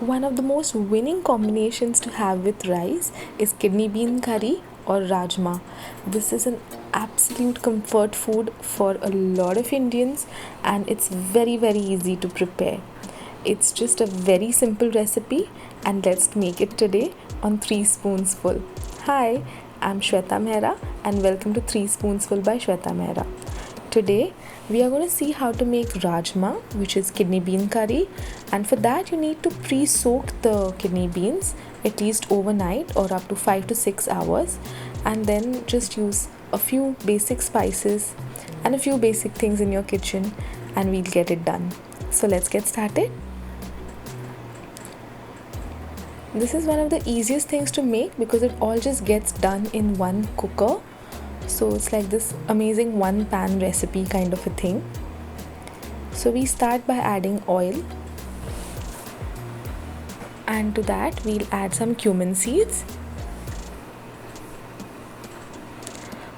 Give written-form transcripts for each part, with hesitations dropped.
One of the most winning combinations to have with rice is kidney bean curry or rajma. This is an absolute comfort food for a lot of Indians and it's very easy to prepare. It's just a very simple recipe and let's make it today on 3 Spoonsful. Hi, I'm Shweta Mehra and welcome to 3 Spoonsful by Shweta Mehra. Today we are going to see how to make rajma, which is kidney bean curry, and for that you need to pre-soak the kidney beans at least overnight or up to 5 to 6 hours, and then just use a few basic spices and a few basic things in your kitchen and we'll get it done. So let's get started. This is one of the easiest things to make because it all just gets done in one cooker. So it's like this amazing one pan recipe kind of a thing. So we start by adding oil, and to that we'll add some cumin seeds.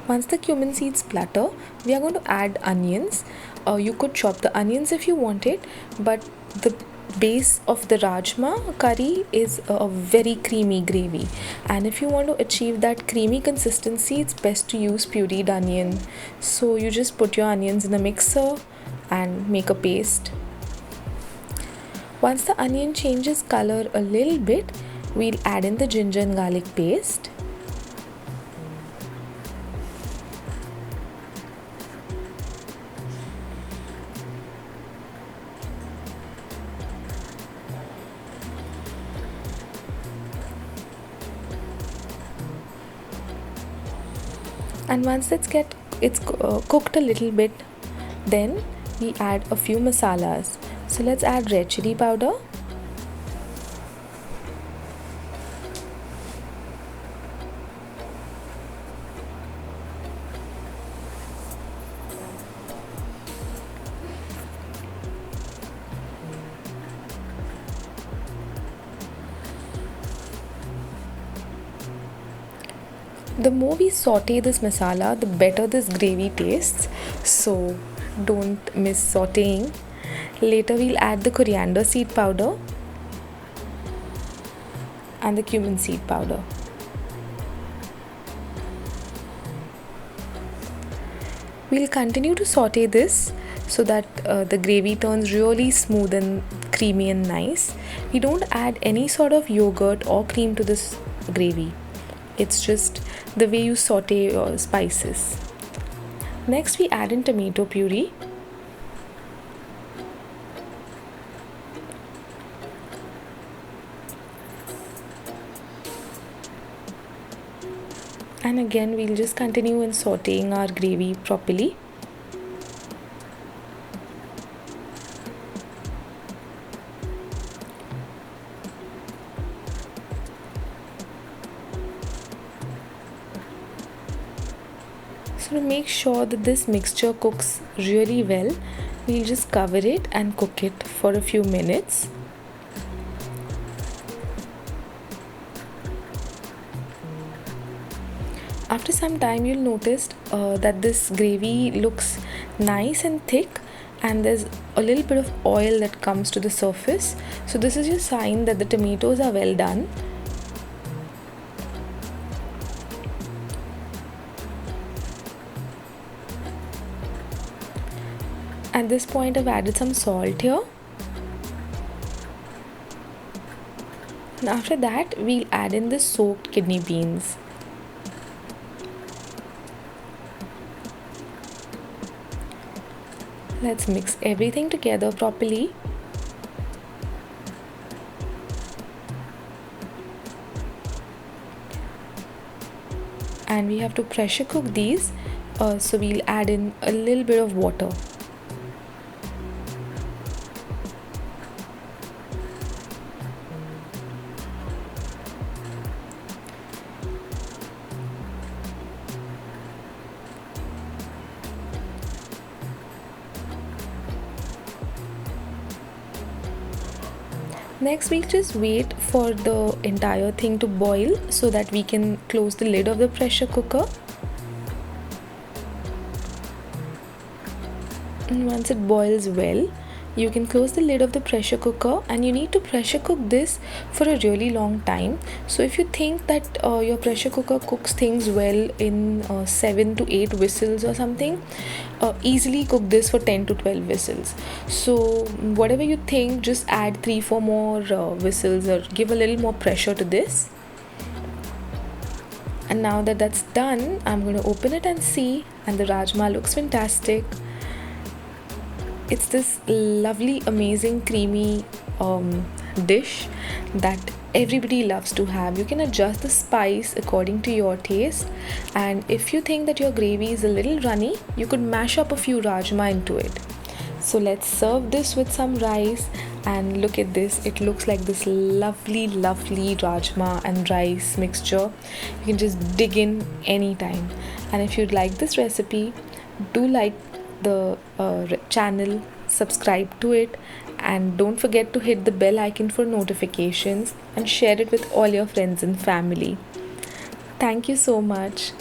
Once the cumin seeds splutter, we are going to add onions. You could chop the onions if you want it, but the base of the rajma curry is a very creamy gravy, and if you want to achieve that creamy consistency, it's best to use pureed onion. So you just put your onions in a mixer and make a paste. Once the onion changes color a little bit, we'll add in the ginger and garlic paste. And once it's cooked a little bit, then we add a few masalas. So let's add red chili powder, the more we saute this masala, the better this gravy tastes. So don't miss sauteing. Later we'll add the coriander seed powder and the cumin seed powder. We'll continue to saute this so that the gravy turns really smooth and creamy and nice. We don't add any sort of yogurt or cream to this gravy. It's just the way you saute your spices. Next we add in tomato puree. And again we'll just continue in sauteing our gravy properly. So to make sure that this mixture cooks really well, we'll just cover it and cook it for a few minutes. After some time you'll notice that this gravy looks nice and thick and there's a little bit of oil that comes to the surface. So this is your sign that the tomatoes are well done. At this point I've added some salt here. And after that we'll add in the soaked kidney beans. Let's mix everything together properly. And we have to pressure cook these, so we'll add in a little bit of water. Next we'll just wait for the entire thing to boil so that we can close the lid of the pressure cooker. And once it boils well, you can close the lid of the pressure cooker, and you need to pressure cook this for a really long time. So if you think that your pressure cooker cooks things well in 7 to 8 whistles or something, easily cook this for 10 to 12 whistles. So whatever you think, just add 3-4 more whistles, or give a little more pressure to this. And now that that's done, I'm going to open it and see, and the rajma looks fantastic. It's this lovely, amazing, creamy dish that everybody loves to have. You can adjust the spice according to your taste, and if you think that your gravy is a little runny, you could mash up a few rajma into it. So let's serve this with some rice, and look at this, it looks like this lovely rajma and rice mixture. You can just dig in anytime. And if you'd like this recipe, do like the channel, subscribe to it, and don't forget to hit the bell icon for notifications, and share it with all your friends and family. Thank you so much.